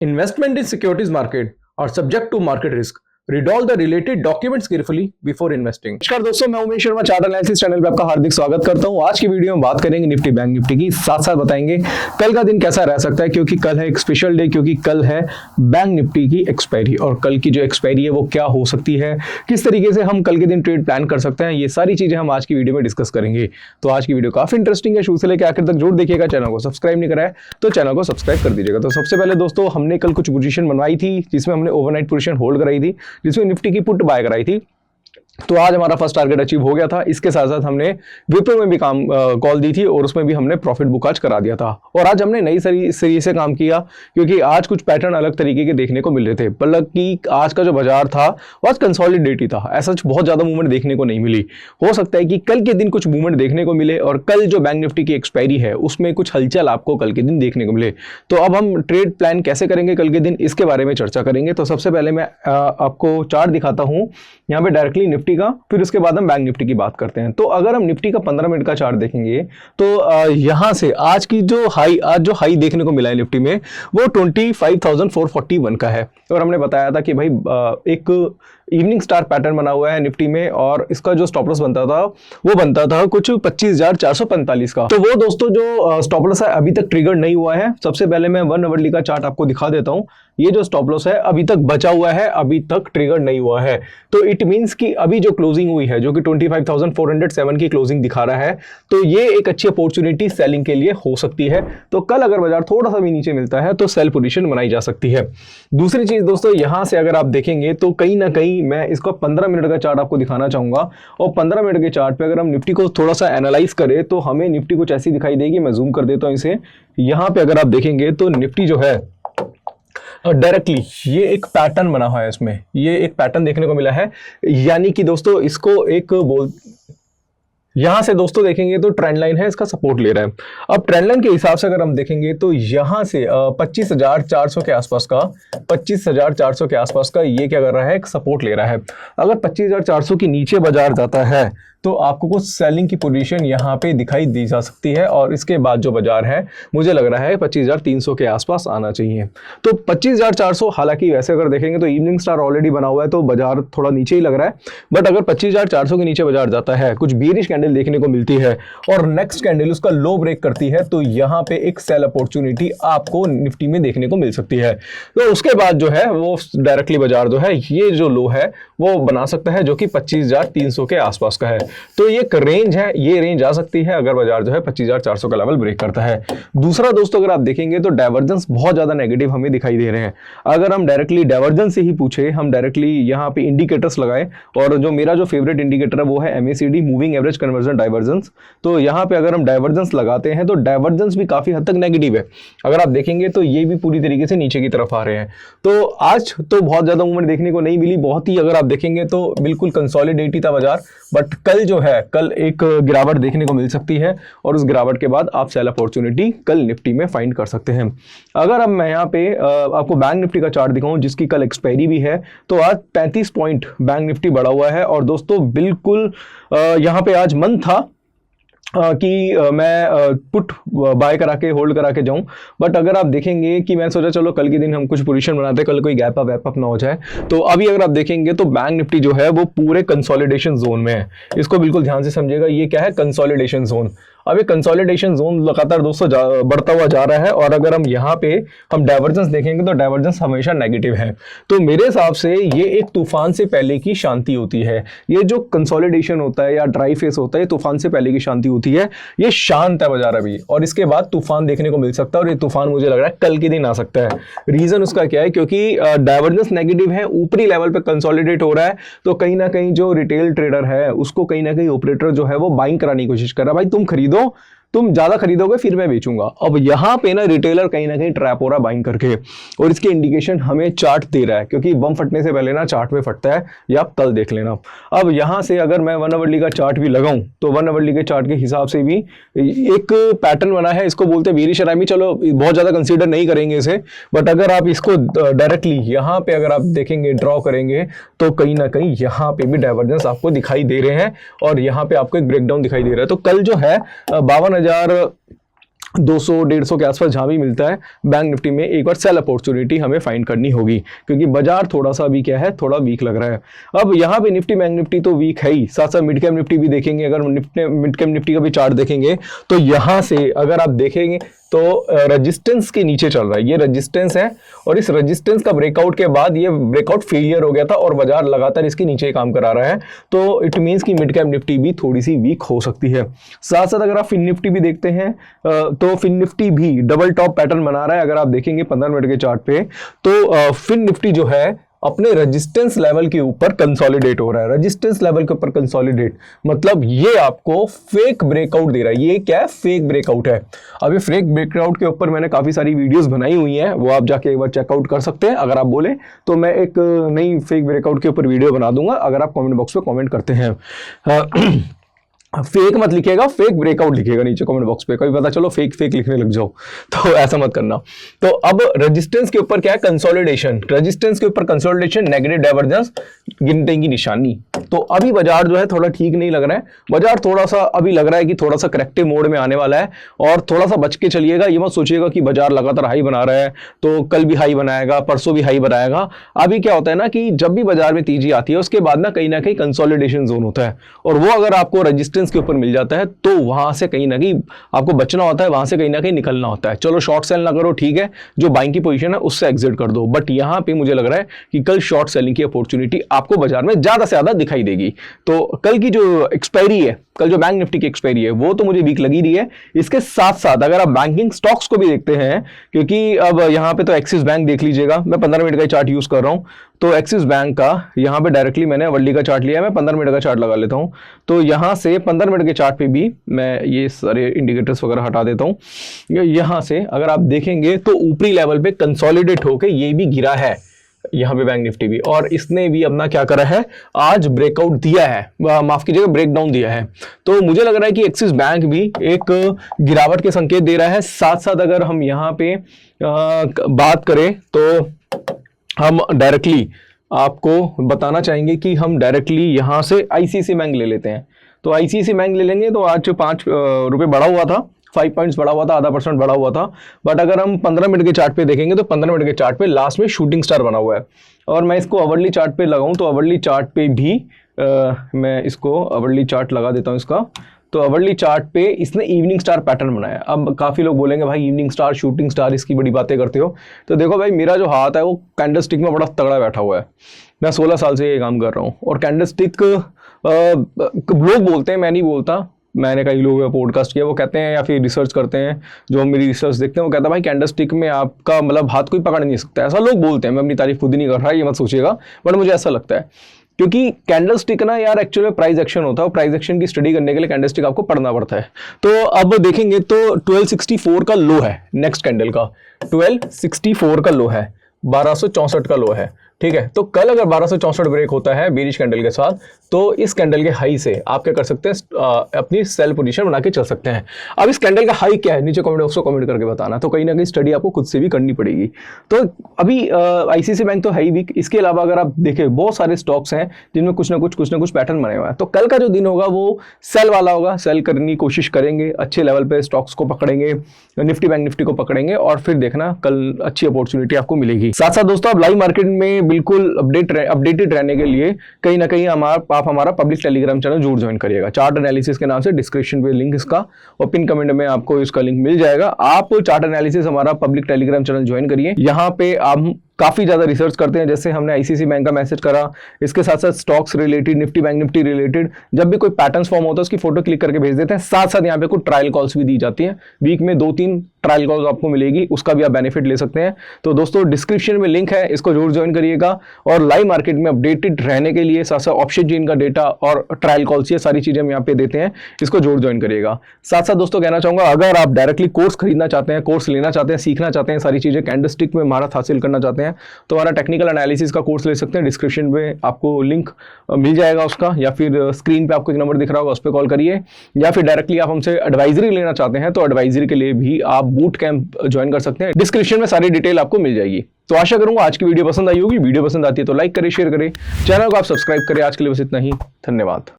Investment in securities market are subject to market risk. Read all the related documents carefully before investing. नमस्कार दोस्तों, मैं Umesh Sharma chart analysis channel पे आपका हार्दिक स्वागत करता हूं। आज की वीडियो में बात करेंगे निफ्टी बैंक निफ्टी की, साथ साथ बताएंगे कल का दिन कैसा रह सकता है, क्योंकि कल है एक स्पेशल डे, क्योंकि कल है बैंक निफ्टी की एक्सपायरी और कल की जो एक्सपायरी है वो क्या हो सकती है, किस तरीके से हम कल के दिन ट्रेड प्लान कर सकते हैं, ये सारी चीजें हम आज की वीडियो में डिस्कस करेंगे। तो आज की वीडियो काफी इंटरेस्टिंग है, शुरू से लेकर आखिर तक जरूर देखिएगा। चैनल को सब्सक्राइब नहीं करा है तो चैनल को सब्सक्राइब कर दीजिएगा। तो सबसे पहले दोस्तों, हमने कल कुछ पोजीशन बनवाई थी जिसमें हमने ओवरनाइट पोजीशन होल्ड कराई थी, जिसमें निफ्टी की पुट बाय कराई थी। तो आज हमारा फर्स्ट टारगेट अचीव हो गया था। इसके साथ साथ हमने विप्रो में भी कॉल दी थी और उसमें भी हमने प्रॉफिट बुक आज करा दिया था। और आज हमने नई सीरीज से काम किया, क्योंकि आज कुछ पैटर्न अलग तरीके के देखने को मिल रहे थे। मतलब कि आज का जो बाजार था वो आज कंसोलिडेट ही था, ऐसा बहुत ज्यादा मूवमेंट देखने को नहीं मिली। हो सकता है कि कल के दिन कुछ मूवमेंट देखने को मिले और कल जो बैंक निफ्टी की एक्सपायरी है उसमें कुछ हलचल आपको कल के दिन देखने को मिले। तो अब हम ट्रेड प्लान कैसे करेंगे कल के दिन, इसके बारे में चर्चा करेंगे। तो सबसे पहले मैं आपको चार्ट दिखाता हूं यहाँ पे डायरेक्टली निफ्टी का, फिर उसके बाद हम बैंक निफ्टी की बात करते हैं। तो अगर हम निफ्टी का 15 मिनट का चार्ट देखेंगे तो यहां से आज जो हाई देखने को मिला है निफ्टी में वो 25,441 का है। और हमने बताया था कि भाई एक इवनिंग स्टार पैटर्न बना हुआ है निफ्टी में और इसका जो स्टॉप लॉस बनता था वो बनता था कुछ 25,445 का। तो वो दोस्तों जो स्टॉप लॉस है अभी तक ट्रिगर नहीं हुआ है। सबसे पहले मैं 1 आवरली का चार्ट आपको दिखा देता हूं। ये जो स्टॉप लॉस है अभी तक बचा हुआ है, अभी तक ट्रिगर नहीं हुआ है। तो इट मींस कि अभी जो क्लोजिंग हुई है जो कि 25,407 की क्लोजिंग दिखा रहा है, तो ये एक अच्छी अपॉर्चुनिटी सेलिंग के लिए हो सकती है। तो कल अगर बाजार थोड़ा सा भी नीचे मिलता है तो सेल पोजीशन बनाई जा सकती है। दूसरी चीज दोस्तों, यहां से अगर आप देखेंगे तो कहीं ना कहीं मैं इसका 15 मिनट का चार्ट आपको दिखाना चाहूंगा। और 15 मिनट के चार्ट पे अगर हम निफ्टी को थोड़ा सा एनालाइज करें तो हमें निफ्टी कुछ ऐसी दिखाई देगी। मैं जूम कर देता हूं इसे। यहां पे अगर आप देखेंगे तो निफ्टी जो है डायरेक्टली ये एक पैटर्न बना हुआ है, इसमें ये एक पैटर्न देखने को मिला है। यानी कि दोस्तों इसको एक यहां से दोस्तों देखेंगे तो ट्रेंड लाइन है, इसका सपोर्ट ले रहा है। अब ट्रेंड लाइन के हिसाब से अगर हम देखेंगे तो यहां से 25,400 के आसपास का 25,400 के आसपास का ये क्या कर रहा है, एक सपोर्ट ले रहा है। अगर 25,400 के नीचे बाजार जाता है तो आपको कुछ सेलिंग की पोजीशन यहाँ पे दिखाई दी जा सकती है। और इसके बाद जो बाजार है मुझे लग रहा है 25,300 के आसपास आना चाहिए। तो 25,400, हालांकि वैसे अगर देखेंगे तो इवनिंग स्टार ऑलरेडी बना हुआ है तो बाजार थोड़ा नीचे ही लग रहा है। बट अगर 25,400 के नीचे बाजार जाता है, कुछ बेरिश कैंडल देखने को मिलती है और नेक्स्ट कैंडल उसका लो ब्रेक करती है, तो यहाँ पे एक सेल अपॉर्चुनिटी आपको निफ्टी में देखने को मिल सकती है। तो उसके बाद जो है वो डायरेक्टली बाजार जो है ये जो लो है वो बना सकता है, जो कि 25,300 के आसपास का है। तो ये एक रेंज है, ये रेंज आ सकती है अगर बाजार जो है 25,400 का लेवल ब्रेक करता है। दूसरा दोस्तों, अगर आप देखेंगे तो डाइवर्जेंस बहुत ज्यादा नेगेटिव हमें दिखाई दे रहे हैं। अगर हम डायरेक्टली डाइवर्जेंस से ही पूछे, हम डायरेक्टली यहाँ पे इंडिकेटर्स लगाए, और जो मेरा जो फेवरेट इंडिकेटर है वो है MACD, moving average conversion divergence. तो यहाँ पे अगर हम डाइवर्जेंस लगाते हैं तो डाइवर्जेंस भी काफी हद तक नेगेटिव है। अगर आप देखेंगे तो ये भी पूरी तरीके से नीचे की तरफ आ रहे हैं। तो आज तो बहुत ज्यादा मूवमेंट देखने को नहीं मिली, बहुत ही अगर आप देखेंगे तो बिल्कुल कंसोलिडेट ही था बाजार। बट कल जो है, कल एक गिरावट देखने को मिल सकती है और उस गिरावट के बाद आप सेल अपॉर्चुनिटी कल निफ्टी में फाइंड कर सकते हैं। अगर अब मैं यहाँ पे आपको बैंक निफ्टी का चार्ट दिखाऊं जिसकी कल एक्सपायरी भी है, तो आज 35 पॉइंट बैंक निफ्टी बढ़ा हुआ है। और दोस्तों बिल्कुल यहाँ पे आज मन था कि मैं पुट बाय करा के होल्ड करा के जाऊं। बट अगर आप देखेंगे कि मैं सोचा चलो कल के दिन हम कुछ पोजीशन बनाते हैं, कल कोई गैप अप ना हो जाए। तो अभी अगर आप देखेंगे तो बैंक निफ्टी जो है वो पूरे कंसोलिडेशन जोन में है। इसको बिल्कुल ध्यान से समझिएगा, ये क्या है, कंसोलिडेशन जोन। अब ये कंसोलिडेशन जोन लगातार दोस्तों बढ़ता हुआ जा रहा है। और अगर हम यहाँ पे हम डाइवर्जेंस देखेंगे तो डाइवर्जेंस हमेशा नेगेटिव है। तो मेरे हिसाब से ये एक तूफान से पहले की शांति होती है। ये जो कंसोलिडेशन होता है या ड्राई फेस होता है, तूफान से पहले की शांति होती है। ये शांत है बाजार अभी, और इसके बाद तूफान देखने को मिल सकता है। और ये तूफान मुझे लग रहा है कल के दिन आ सकता है। रीजन उसका क्या है, क्योंकि डाइवर्जेंस नेगेटिव है, ऊपरी लेवल पे कंसोलिडेट हो रहा है। तो कहीं ना कहीं जो रिटेल ट्रेडर है उसको कहीं ना कहीं ऑपरेटर जो है वो बाइंग कराने की कोशिश कर रहा है। भाई तुम खरीदो, तुम ज्यादा खरीदोगे फिर मैं बेचूंगा। अब यहां पे ना रिटेलर कहीं ना कहीं ट्रैप हो रहा है बाइंग करके, और इसके इंडिकेशन हमें चार्ट दे रहा है, क्योंकि बम फटने से पहले ना चार्ट में फटता है, या आप कल देख लेना। अब यहां से अगर मैं 1 आवरली का चार्ट भी लगाऊं तो 1 आवरली के चार्ट के हिसाब से भी एक पैटर्न बना है, इसको बोलते हैं बेरिश अरामी। चलो बहुत ज्यादा कंसीडर नहीं करेंगे इसे, बट अगर आप इसको डायरेक्टली यहां पे अगर आप देखेंगे, ड्रॉ करेंगे, तो कहीं ना कहीं यहां पे भी डाइवर्जेंस आपको दिखाई दे रहे हैं और यहां पे आपको एक ब्रेकडाउन दिखाई दे रहा है। तो कल जो है 52,000 200-150 के आसपास जहाँ भी मिलता है बैंक निफ्टी में एक बार सेल अपॉर्चुनिटी हमें फाइंड करनी होगी, क्योंकि बाजार थोड़ा सा अभी क्या है, थोड़ा वीक लग रहा है। अब यहाँ पे निफ्टी बैंक निफ्टी तो वीक है ही, साथ साथ मिड कैप निफ्टी भी देखेंगे। अगर मिड कैप निफ्टी का भी चार्ट देखेंगे तो यहाँ से अगर आप देखेंगे तो रेजिस्टेंस के नीचे चल रहा है, ये रेजिस्टेंस है, और इस रेजिस्टेंस का ब्रेकआउट के बाद ये ब्रेकआउट फेलियर हो गया था और बाजार लगातार इसके नीचे काम करा रहा है। तो इट मींस कि मिड कैप निफ्टी भी थोड़ी सी वीक हो सकती है। साथ साथ अगर आप फिन निफ्टी भी देखते हैं तो फिन निफ्टी भी डबल टॉप पैटर्न बना रहा है। अगर आप देखेंगे 15 मिनट के चार्ट पे तो फिन निफ्टी जो है अपने रेजिस्टेंस लेवल के ऊपर कंसोलिडेट हो रहा है। रेजिस्टेंस लेवल के ऊपर कंसोलिडेट मतलब ये आपको फेक ब्रेकआउट दे रहा है। ये क्या है? फेक ब्रेकआउट है। अभी फेक ब्रेकआउट के ऊपर मैंने काफी सारी वीडियोस बनाई हुई हैं, वो आप जाके एक बार चेकआउट कर सकते हैं। अगर आप बोले तो मैं एक नई फेक ब्रेकआउट के ऊपर वीडियो बना दूंगा, अगर आप कमेंट बॉक्स पे कमेंट करते हैं। फेक मत लिखिएगा, फेक ब्रेकआउट लिखिएगा नीचे कमेंट बॉक्स पे, कभी पता चलो फेक लिखने लग जाओ, तो ऐसा मत करना। तो अब रेजिस्टेंस के ऊपर क्या है? कंसोलिडेशन। रेजिस्टेंस के ऊपर कंसोलिडेशन, नेगेटिव डाइवर्जेंस, गिनती की निशानी। तो अभी बाजार जो है थोड़ा ठीक नहीं लग रहा है। बाजार थोड़ा सा अभी लग रहा है कि थोड़ा सा करेक्टिव मोड में आने वाला है, और थोड़ा सा बच के चलिएगा। ये मत सोचिएगा कि बाजार लगातार हाई बना रहा है तो कल भी हाई बनाएगा, परसों भी हाई बनाएगा। अभी क्या होता है ना कि जब भी बाजार में तेजी आती है उसके बाद ना कहीं कंसोलिडेशन जोन होता है, और वो अगर आपको रेजिस्टेंस के ऊपर मिल जाता है तो वहां से कहीं ना कहीं आपको बचना होता है, वहां से कहीं ना कहीं निकलना होता है। चलो शॉर्ट सेल ना करो, ठीक है, जो बाइंग की पोजीशन है उससे एग्जिट कर दो, बट यहां पे मुझे लग रहा है कि कल शॉर्ट सेलिंग की अपॉर्चुनिटी आपको बाजार में ज्यादा से ज्यादा दिखाई देगी। तो कल की जो एक्सपायरी है, कल जो बैंक निफ्टी की एक्सपायरी है वो तो मुझे वीक लगी रही है। इसके साथ साथ अगर आप बैंकिंग स्टॉक्स को भी देखते हैं, क्योंकि अब यहां पे तो एक्सिस बैंक देख लीजिएगा, मैं 15 मिनट का चार्ट यूज कर रहा हूं, तो एक्सिस बैंक का यहां पे डायरेक्टली मैंने वर्ली का चार्ट लिया है, मैं 15 मिनट का चार्ट लगा लेता हूं। तो यहां से 15 मिनट के चार्ट पे भी मैं ये सारे इंडिकेटर्स वगैरह हटा देता हूं। यहां से अगर आप देखेंगे तो ऊपरी लेवल पे कंसोलिडेट होकर ये भी गिरा है यहाँ पे बैंक निफ्टी भी, और इसने भी अपना क्या करा है, आज ब्रेकआउट दिया है, माफ कीजिएगा ब्रेकडाउन दिया है। तो मुझे लग रहा है कि एक्सिस बैंक भी एक गिरावट के संकेत दे रहा है। साथ साथ अगर हम यहाँ पे बात करें तो हम डायरेक्टली आपको बताना चाहेंगे कि हम डायरेक्टली यहाँ से आईसीआईसीआई बैंक ले लेते हैं। तो आईसीआईसीआई बैंक ले लेंगे तो आज 5 रुपये बढ़ा हुआ था, 5 पॉइंट्स बढ़ा हुआ था, आधा % बढ़ा हुआ था। बट अगर हम 15 मिनट के चार्ट पे देखेंगे तो 15 मिनट के चार्ट पे लास्ट में शूटिंग स्टार बना हुआ है, और मैं इसको अवर्ली चार्ट पे लगाऊं तो अवर्ली चार्ट पे भी मैं इसको अवर्ली चार्ट लगा देता हूं इसका। तो अवर्ली चार्ट पे इसने इवनिंग स्टार पैटर्न बनाया। अब काफ़ी लोग बोलेंगे भाई इवनिंग स्टार, शूटिंग स्टार, इसकी बड़ी बातें करते हो। तो देखो भाई, मेरा जो हाथ है वो कैंडल स्टिक में बड़ा तगड़ा बैठा हुआ है। मैं 16 साल से ये काम कर रहा हूँ, और कैंडल स्टिक लोग बोलते हैं, मैं नहीं बोलता, मैंने कई लोगों पॉडकास्ट किया, वो कहते हैं या फिर रिसर्च करते हैं, जो हम मेरी रिसर्च देखते हैं, वो कहता है भाई कैंडल स्टिक में आपका मतलब हाथ कोई पकड़ नहीं सकता। ऐसा लोग बोलते हैं, मैं अपनी तारीफ खुद ही नहीं कर रहा, ये मत सोचिएगा, बट मुझे ऐसा लगता है, क्योंकि कैंडल स्टिक ना यार एक्चुअली में प्राइस एक्शन होता है, और प्राइस एक्शन की स्टडी करने के लिए कैंडल स्टिक आपको पढ़ना पड़ता है। तो अब देखेंगे तो 1264 का लो है नेक्स्ट कैंडल का, 1264 का लो है, 1264 का लो है, ठीक है। तो कल अगर 1264 ब्रेक होता है बेरिश कैंडल के साथ, तो इस कैंडल के हाई से आप क्या कर सकते हैं, अपनी सेल पोजीशन बना के चल सकते हैं। अब इस कैंडल का हाई क्या है, नीचे कमेंट बॉक्स को कमेंट करके बताना, तो कहीं ना कहीं स्टडी आपको खुद से भी करनी पड़ेगी। तो अभी आईसीआईसीआई बैंक तो है ही वीक, इसके अलावा अगर आप देखें बहुत सारे स्टॉक्स हैं जिनमें कुछ ना कुछ पैटर्न बने हुए हैं। तो कल का जो दिन होगा वो सेल वाला होगा, सेल करने की कोशिश करेंगे, अच्छे लेवल पे स्टॉक्स को पकड़ेंगे, निफ्टी बैंक निफ्टी को पकड़ेंगे, और फिर देखना कल अच्छी अपॉर्चुनिटी आपको मिलेगी। साथ साथ दोस्तों, आप लाइव मार्केट में बिल्कुल अपडेटेड रहने के लिए कहीं ना कहीं आप हमारा पब्लिक टेलीग्राम चैनल जरूर ज्वाइन करिएगा। चार्ट एनालिसिस के नाम से डिस्क्रिप्शन पे लिंक इसका, और पिन कमेंट में आपको इसका लिंक मिल जाएगा। आप चार्ट एनालिसिस हमारा पब्लिक टेलीग्राम चैनल ज्वाइन करिए। यहाँ पे आप काफ़ी ज़्यादा रिसर्च करते हैं, जैसे हमने आईसीआईसीआई बैंक का मैसेज करा, इसके साथ साथ stocks related, Nifty bank Nifty related, जब भी कोई पैटर्न्स फॉर्म होता है उसकी फोटो क्लिक करके भेज देते हैं। साथ साथ यहाँ पे कुछ ट्रायल कॉल्स भी दी जाती हैं, वीक में 2-3 ट्रायल कॉल्स आपको मिलेगी, उसका भी आप बेनिफिट ले सकते हैं। तो दोस्तों डिस्क्रिप्शन में लिंक है, इसको जरूर ज्वाइन करिएगा। और लाइव मार्केट में अपडेटेड रहने के लिए साथ साथ ऑप्शन चेन का डेटा और ट्रायल कॉल्स, ये सारी चीज़ें हम यहाँ पे देते हैं, इसको जरूर ज्वाइन करिएगा। साथ साथ दोस्तों कहना चाहूँगा, अगर आप डायरेक्टली कोर्स खरीदना चाहते हैं, कोर्स लेना चाहते हैं, सीखना चाहते हैं, सारी चीज़ें कैंडलस्टिक में महारत हासिल करना चाहते हैं, तो हमारा टेक्निकल एनालिसिस का कोर्स ले सकते हैं। डिस्क्रिप्शन में आपको लिंक मिल जाएगा उसका, या फिर स्क्रीन पे आपको एक नंबर दिख रहा होगा, उस पर कॉल करिए। या फिर डायरेक्टली आप हमसे एडवाइजरी लेना चाहते हैं तो एडवाइजरी के लिए भी आप बूट कैंप ज्वाइन कर सकते हैं। डिस्क्रिप्शन में सारी डिटेल आपको मिल जाएगी। तो आशा करूंगा आज की वीडियो पसंद आई होगी। वीडियो पसंद आती है तो लाइक करें, शेयर करें, चैनल को आप सब्सक्राइब करें। आज के लिए बस इतना ही, धन्यवाद।